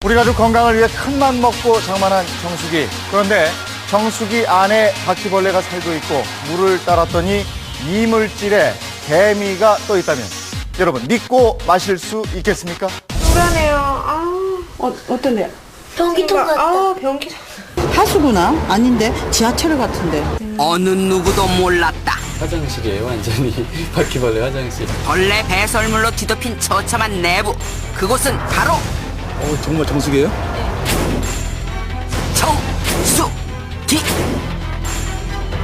우리 가족 건강을 위해 큰맘 먹고 장만한 정수기. 그런데 정수기 안에 바퀴벌레가 살고 있고 물을 따랐더니 이물질에 개미가 떠 있다면 여러분 믿고 마실 수 있겠습니까? 불안해요. 어떤데요? 변기통 같다. 변기. 하수구나? 아닌데 지하철 같은데. 어느 누구도 몰랐다. 화장실이에요, 완전히. 바퀴벌레 화장실. 벌레 배설물로 뒤덮인 처참한 내부. 그곳은 바로 정말 정수기예요? 정수기.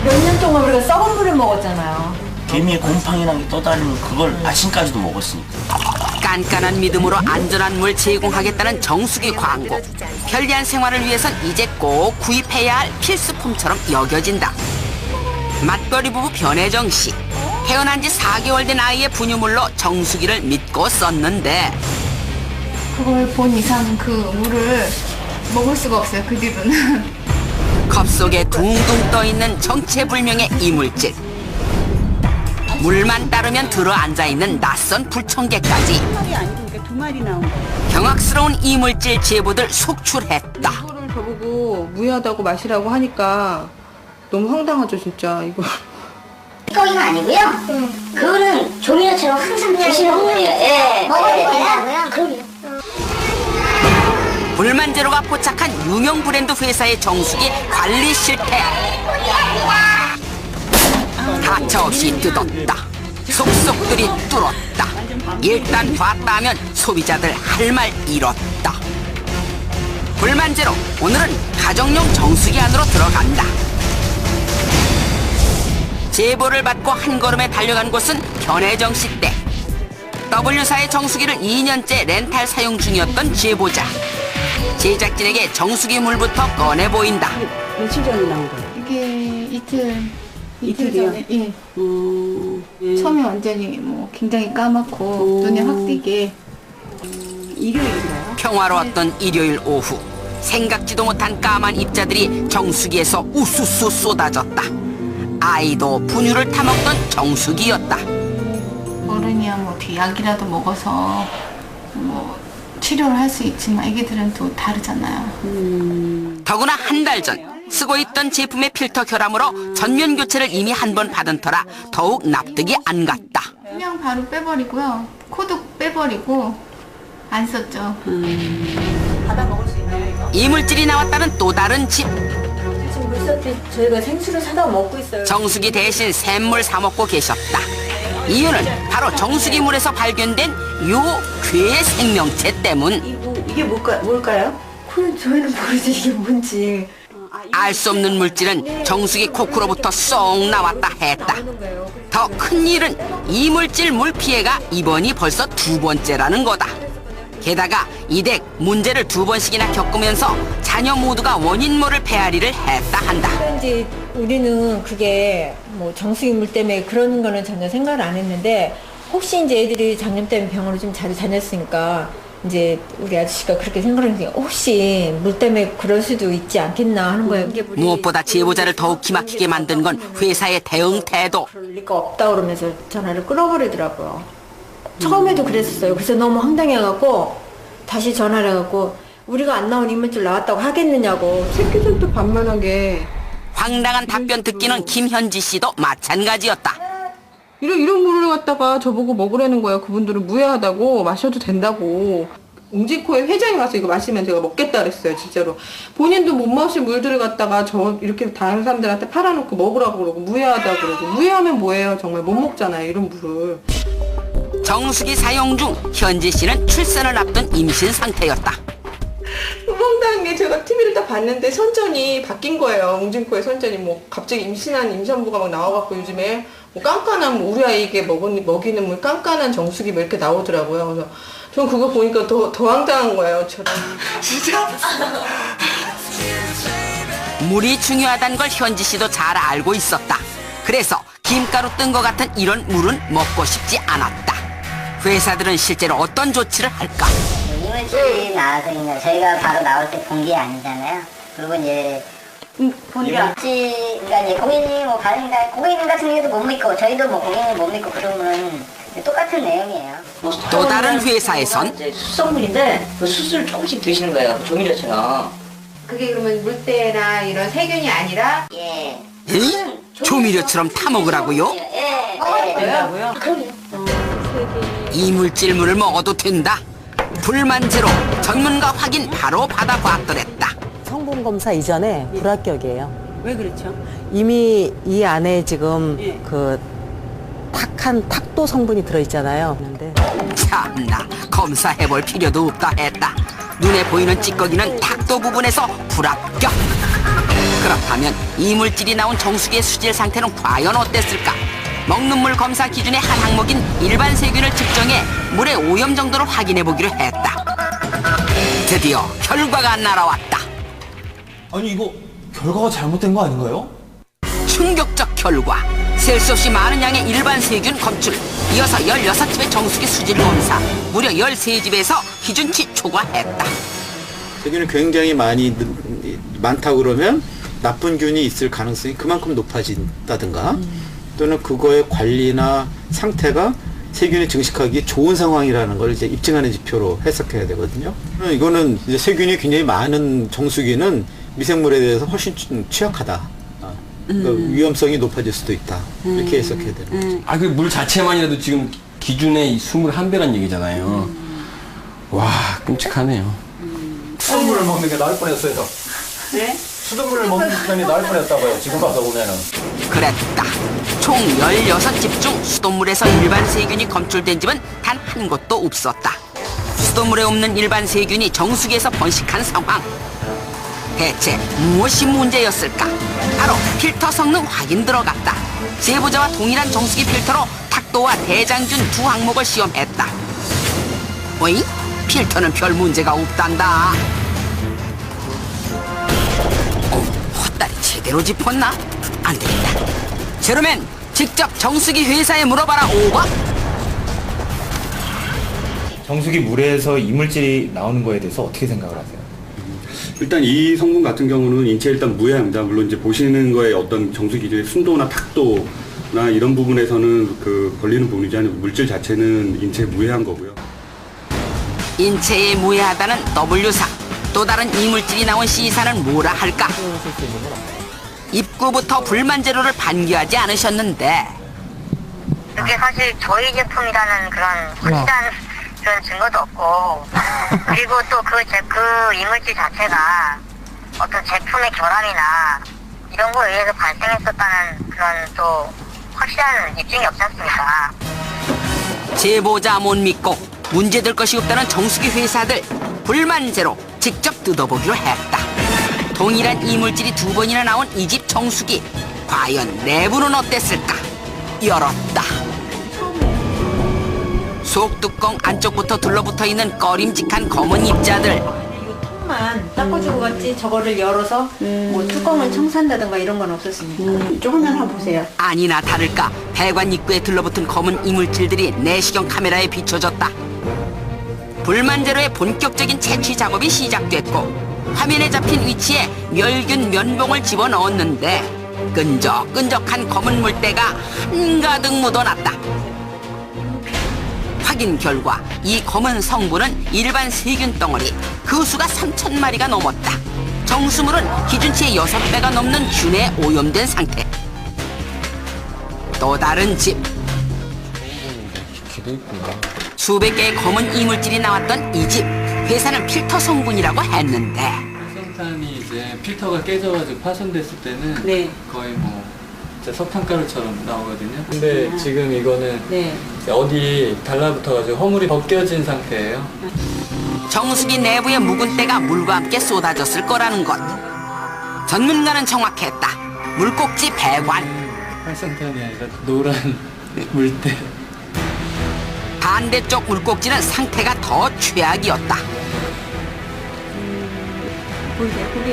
몇 년 동안 우리가 썩은 물을 먹었잖아요. 개미의 곰팡이랑 게 떠다니면 그걸 아침까지도 먹었으니까. 깐깐한 믿음으로 안전한 물 제공하겠다는 정수기 광고. 편리한 생활을 위해선 이제 꼭 구입해야 할 필수품처럼 여겨진다. 맞벌이 부부 변혜정 씨. 태어난 지 4개월 된 아이의 분유물로 정수기를 믿고 썼는데 그걸 본 이상 그 물을 먹을 수가 없어요, 그 뒤로는. 컵 속에 둥둥 떠있는 정체불명의 이물질. 물만 따르면 들어앉아있는 낯선 불청개까지. 한 마리 아니고 두 마리 나온 거예요. 경악스러운 이물질 제보들 속출했다. 이거를 저보고 무해하다고 마시라고 하니까 너무 황당하죠, 진짜. 이거. 찌꺼기가 아니고요. 그거는 조미료처럼 항상 드시는 거예요. 예. 먹어도 된다고요? 그럼요. 불만제로가 포착한 유명 브랜드 회사의 정수기 관리 실태. 가차없이 뜯었다. 속속들이 뚫었다. 일단 봤다 하면 소비자들 할 말 잃었다. 불만제로 오늘은 가정용 정수기 안으로 들어간다. 제보를 받고 한 걸음에 달려간 곳은 변혜정 씨 댁. W사의 정수기를 2년째 렌탈 사용 중이었던 제보자. 제작진에게 정수기 물부터 꺼내 보인다. 며칠 전에 나온 거예요? 이게 이틀 이틀이요? 전에, 예. 처음에 완전히 굉장히 까맣고 눈에 확 띄게. 일요일인가요? 평화로웠던 일요일 오후. 생각지도 못한 까만 입자들이 정수기에서 우수수 쏟아졌다. 아이도 분유를 타먹던 정수기였다. 어른이야 어떻게 약이라도 먹어서 치료를 할 수 있지만 애기들은 또 다르잖아요. 더구나 한 달 전 쓰고 있던 제품의 필터 결함으로 전면 교체를 이미 한 번 받은 터라 더욱 납득이 안 갔다. 그냥 바로 빼버리고요. 코도 빼버리고 안 썼죠. 받아 먹을 수 있나요, 이거? 이물질이 나왔다는 또 다른 집. 지금 물서티 저희가 생수를 사다 먹고 있어요. 정수기 대신 샘물 사 먹고 계셨다. 이유는 바로 정수기 물에서 발견된 요 괴의 생명체 때문. 이게 뭘까요? 그건 저희는 모르지, 이게 뭔지. 알 수 없는 물질은 정수기 코크로부터 쏙 나왔다 했다. 더 큰 일은 이물질 물 피해가 이번이 벌써 2번째라는 거다. 게다가 이 댁 문제를 2번씩이나 겪으면서 자녀 모두가 원인 모를 페아리를 했다 한다. 이제 우리는 그게 정수기 물 때문에 그런 거는 전혀 생각을 안 했는데 혹시 이제 애들이 작년 때문에 병원을 좀 자주 다녔으니까 이제 우리 아저씨가 그렇게 생각하는 혹시 물 때문에 그럴 수도 있지 않겠나 하는 거예요. 무엇보다 제보자를 더욱 기막히게 만든 건 회사의 대응 태도. 그럴 리가 없다 그러면서 전화를 끊어버리더라고요. 처음에도 그랬었어요. 그래서 너무 황당해갖고 다시 전화를 해갖고 우리가 안 나온 이물질 나왔다고 하겠느냐고. 새끼들도 반만하게. 황당한 답변 듣기는 김현지 씨도 마찬가지였다. 이런 물을 갖다가 저보고 먹으라는 거예요. 그분들은 무해하다고 마셔도 된다고. 웅진코에 회장이 와서 이거 마시면 제가 먹겠다 그랬어요, 진짜로. 본인도 못 마실 물들을 갖다가 저 이렇게 다른 사람들한테 팔아놓고 먹으라고 그러고 무해하다고 그러고. 무해하면 뭐예요? 정말 못 먹잖아요, 이런 물을. 정수기 사용 중 현지 씨는 출산을 앞둔 임신 상태였다. 황당한 게 제가 TV를 딱 봤는데 선전이 바뀐 거예요. 웅진코에 선전이 갑자기 임신한 임산부가 막 나와갖고 요즘에 깐깐한 우리 아이에게 먹이는 물 깐깐한 정수기 이렇게 나오더라고요. 그래서 전 그거 보니까 더 황당한 거예요. 저는. 진짜? 물이 중요하다는 걸 현지 씨도 잘 알고 있었다. 그래서 김가루 뜬 것 같은 이런 물은 먹고 싶지 않았다. 회사들은 실제로 어떤 조치를 할까? 이물질이 나와서 저희가 바로 나올 때 본 게 아니잖아요. 그리고 이제 그러니까 이제 고객님 뭐 반응이다. 고객님 같은 경우도 못 믿고 저희도 뭐 고객님 못 믿고 그러면 똑같은 내용이에요. 또 다른 회사에선 수성물인데 그 수수를 조금씩 드시는 거예요. 조미료처럼. 그게 그러면 물때나 이런 세균이 아니라 예. 응? 조미료처럼 타먹으라고요? 예. 된다고요? 이물질물을 먹어도 된다. 불만제로 전문가 확인 바로 받아봤더랬다. 성분 검사 이전에 불합격이에요. 왜 그렇죠? 이미 이 안에 지금 그 탁한 탁도 성분이 들어있잖아요. 근데 참나, 검사해볼 필요도 없다 했다. 눈에 보이는 찌꺼기는 탁도 부분에서 불합격. 그렇다면 이물질이 나온 정수기의 수질 상태는 과연 어땠을까? 먹는 물 검사 기준의 한 항목인 일반 세균을 측정해 물의 오염 정도를 확인해보기로 했다. 드디어 결과가 날아왔다. 아니 이거 결과가 잘못된 거 아닌가요? 충격적 결과. 셀 수 없이 많은 양의 일반 세균 검출. 이어서 16집의 정수기 수질 검사. 무려 13집에서 기준치 초과했다. 세균이 굉장히 많다고 그러면 나쁜 균이 있을 가능성이 그만큼 높아진다든가 또는 그거의 관리나 상태가 세균이 증식하기 좋은 상황이라는 걸 이제 입증하는 지표로 해석해야 되거든요. 이거는 이제 세균이 굉장히 많은 정수기는 미생물에 대해서 훨씬 취약하다. 위험성이 높아질 수도 있다. 이렇게 해석해야 되는 거죠. 아, 그 물 자체만이라도 지금 기준의 21배란 얘기잖아요. 와, 끔찍하네요. 수돗물을 먹는 게 나을 뻔했어요. 네? 수돗물을 먹는 게 나을 뻔했다고요. 지금 봐서 보면은. 그랬다. 총 16집 중 수돗물에서 일반 세균이 검출된 집은 단 한 곳도 없었다. 수돗물에 없는 일반 세균이 정수기에서 번식한 상황. 대체 무엇이 문제였을까? 바로 필터 성능 확인 들어갔다. 제보자와 동일한 정수기 필터로 탁도와 대장균 두 항목을 시험했다. 어이? 필터는 별 문제가 없단다. 헛다리 제대로 짚었나? 안 되겠다. 제로맨, 직접 정수기 회사에 물어봐라. 오버. 정수기 물에서 이물질이 나오는 거에 대해서 어떻게 생각을 하세요? 일단 이 성분 같은 경우는 인체에 일단 무해합니다. 물론 이제 보시는 거에 어떤 정수기의 순도나 탁도나 이런 부분에서는 그 걸리는 부분이지 않고 물질 자체는 인체에 무해한 거고요. 인체에 무해하다는 W사. 또 다른 이물질이 나온 C사는 뭐라 할까? 입구부터 불만 재료를 반기하지 않으셨는데 그게 사실 저희 제품이라는 그런 확실한 그런 증거도 없고 그리고 또 그 이물질 자체가 어떤 제품의 결함이나 이런 거에 의해서 발생했었다는 그런 또 확실한 입증이 없지 않습니까? 제보자 못 믿고 문제될 것이 없다는 정수기 회사들 불만제로 직접 뜯어보기로 했다. 동일한 이물질이 두 번이나 나온 이 집 정수기 과연 내부는 어땠을까? 열었다. 속뚜껑 안쪽부터 둘러붙어 있는 꺼림직한 검은 입자들. 만 닦아주고 갔지 저거를 열어서 뭐 뚜껑을 청산다든가 이런 건 없었습니다. 조금만 한번 보세요. 아니나 다를까 배관 입구에 들러붙은 검은 이물질들이 내시경 카메라에 비춰졌다. 불만제로의 본격적인 채취 작업이 시작됐고 화면에 잡힌 위치에 멸균 면봉을 집어넣었는데 끈적끈적한 검은 물때가 한가득 묻어났다. 확인 결과 이 검은 성분은 일반 세균 덩어리, 그 수가 3,000마리가 넘었다. 정수물은 기준치의 6배가 넘는 균에 오염된 상태. 또 다른 집. 수백 개의 검은 이물질이 나왔던 이 집. 회사는 필터 성분이라고 했는데 석탄이 이제 필터가 깨져가지고 파손됐을 때는 거의 뭐 석탄가루처럼 나오거든요. 근데 지금 이거는 어디 달라붙어가지고 허물이 벗겨진 상태예요. 정수기 내부의 묵은 때가 물과 함께 쏟아졌을 거라는 것. 전문가는 정확했다. 물꼭지 배관. 활성탄이 아니라 노란 물때. 반대쪽 물꼭지는 상태가 더 최악이었다.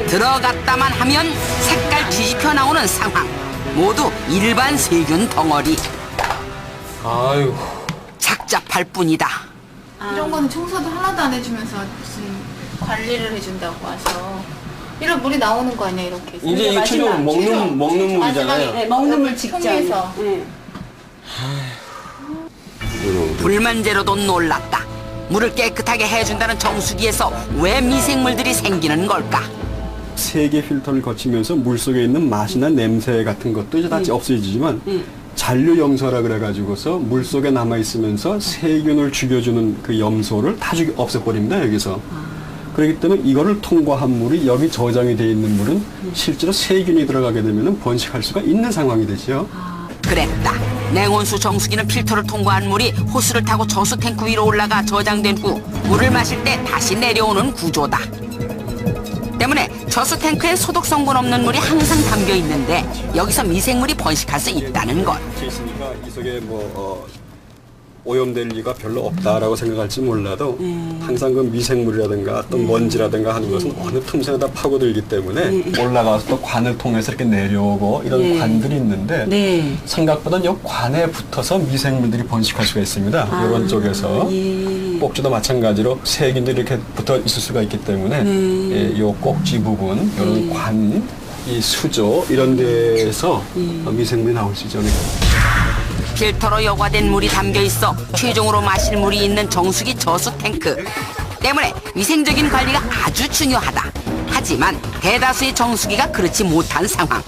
들어갔다만 하면 색깔 뒤집혀 나오는 상황. 모두 일반 세균 덩어리. 아유. 착잡할 뿐이다. 이런 거는 청소도 하나도 안 해주면서 무슨 관리를 해준다고 와서 이런 물이 나오는 거 아니야 이렇게. 이제 이게 최종 먹는 물이잖아요. 네, 먹는 물 직전. 통에서. 네. 불만제로도 놀랐다. 물을 깨끗하게 해준다는 정수기에서 왜 미생물들이 생기는 걸까? 세개 필터를 거치면서 물 속에 있는 맛이나 냄새 같은 것도 이제 다 없어지지만 잔류 염소라 그래가지고서 물 속에 남아 있으면서 세균을 죽여주는 그 염소를 다 없애버립니다 여기서. 그렇기 때문에 이거를 통과한 물이 여기 저장이 되어 있는 물은 실제로 세균이 들어가게 되면 번식할 수가 있는 상황이 되죠. 그랬다. 냉온수 정수기는 필터를 통과한 물이 호스를 타고 저수 탱크 위로 올라가 저장된 후 물을 마실 때 다시 내려오는 구조다. 때문에 저수 탱크에 소독 성분 없는 물이 항상 담겨 있는데 여기서 미생물이 번식할 수 있다는 것. 있으니까 이 속에 오염될 리가 별로 없다라고 생각할지 몰라도 항상 그 미생물이라든가 또 먼지라든가 하는 것은 어느 틈새나 다 파고들기 때문에 올라가서 또 관을 통해서 이렇게 내려오고 이런 관들이 있는데 생각보다 이 관에 붙어서 미생물들이 번식할 수가 있습니다. 이런 쪽에서 꼭지도 마찬가지로 세균들이 이렇게 붙어 있을 수가 있기 때문에 이 꼭지 부분, 이런 관, 이 수조 이런 데에서 미생물이 나올 수 있죠. 필터로 여과된 물이 담겨 있어 최종으로 마실 물이 있는 정수기 저수 탱크 때문에 위생적인 관리가 아주 중요하다. 하지만 대다수의 정수기가 그렇지 못한 상황.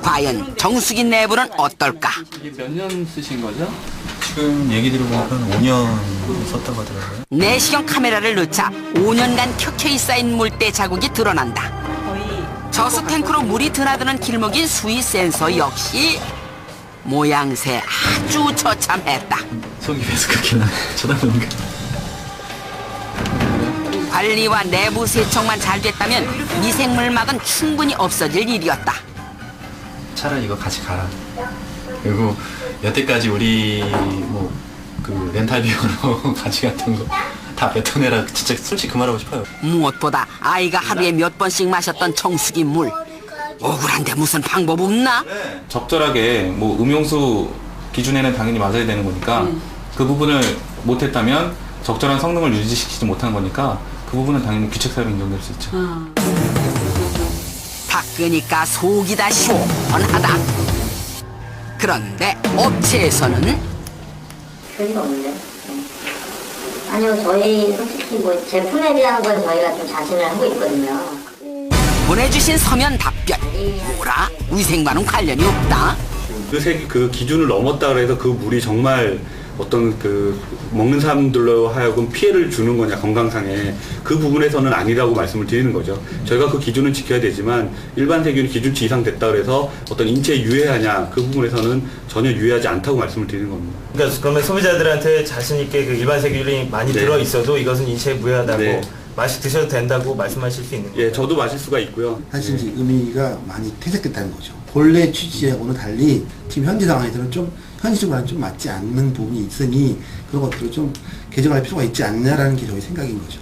과연 정수기 내부는 어떨까? 이게 몇 년 쓰신 거죠? 지금 얘기 들어보니까 5년 썼다고 하더라고요. 내시경 카메라를 넣자 5년간 켜켜이 쌓인 물때 자국이 드러난다. 저수 탱크로 물이 드나드는 길목인 수위 센서 역시 모양새 아주 처참했다. 속이 계속 그렇게 쳐다보니까. 관리와 내부 세척만 잘 됐다면 미생물막은 충분히 없어질 일이었다. 차라리 이거 같이 가라. 그리고 여태까지 우리 그 렌탈 비용으로 같이 갔던 거 다 뱉어내라. 진짜 솔직히 그만하고 싶어요. 무엇보다 아이가 하루에 몇 번씩 마셨던 정수기 물. 억울한데 무슨 방법 없나? 적절하게 음용수 기준에는 당연히 맞아야 되는 거니까 그 부분을 못했다면 적절한 성능을 유지시키지 못한 거니까 그 부분은 당연히 규칙 사유로 인정될 수 있죠. 닦으니까 속이 다 시원하다. 그런데 업체에서는 별거 없는데. 아니요, 저희 솔직히 제품에 대한 건 저희가 좀 자신을 하고 있거든요. 보내주신 서면 답변. 뭐라? 위생과는 관련이 없다. 그 기준을 넘었다 그래서 그 물이 정말 어떤 먹는 사람들로 하여금 피해를 주는 거냐 건강상에 그 부분에서는 아니라고 말씀을 드리는 거죠. 저희가 그 기준은 지켜야 되지만 일반 세균이 기준치 이상 됐다 그래서 어떤 인체에 유해하냐 그 부분에서는 전혀 유해하지 않다고 말씀을 드리는 겁니다. 그러니까 그러면 소비자들한테 자신 있게 그 일반 세균이 많이 들어 있어도 이것은 인체에 무해하다고 드셔도 된다고 말씀하실 수 있는 거예요. 예, 저도 마실 수가 있고요. 사실 이제 의미가 많이 퇴색됐다는 거죠. 본래 취지하고는 달리 지금 현재 상황에서는 좀 현실적으로는 좀 맞지 않는 부분이 있으니 그런 것들을 좀 개정할 필요가 있지 않냐라는 게 저희 생각인 거죠.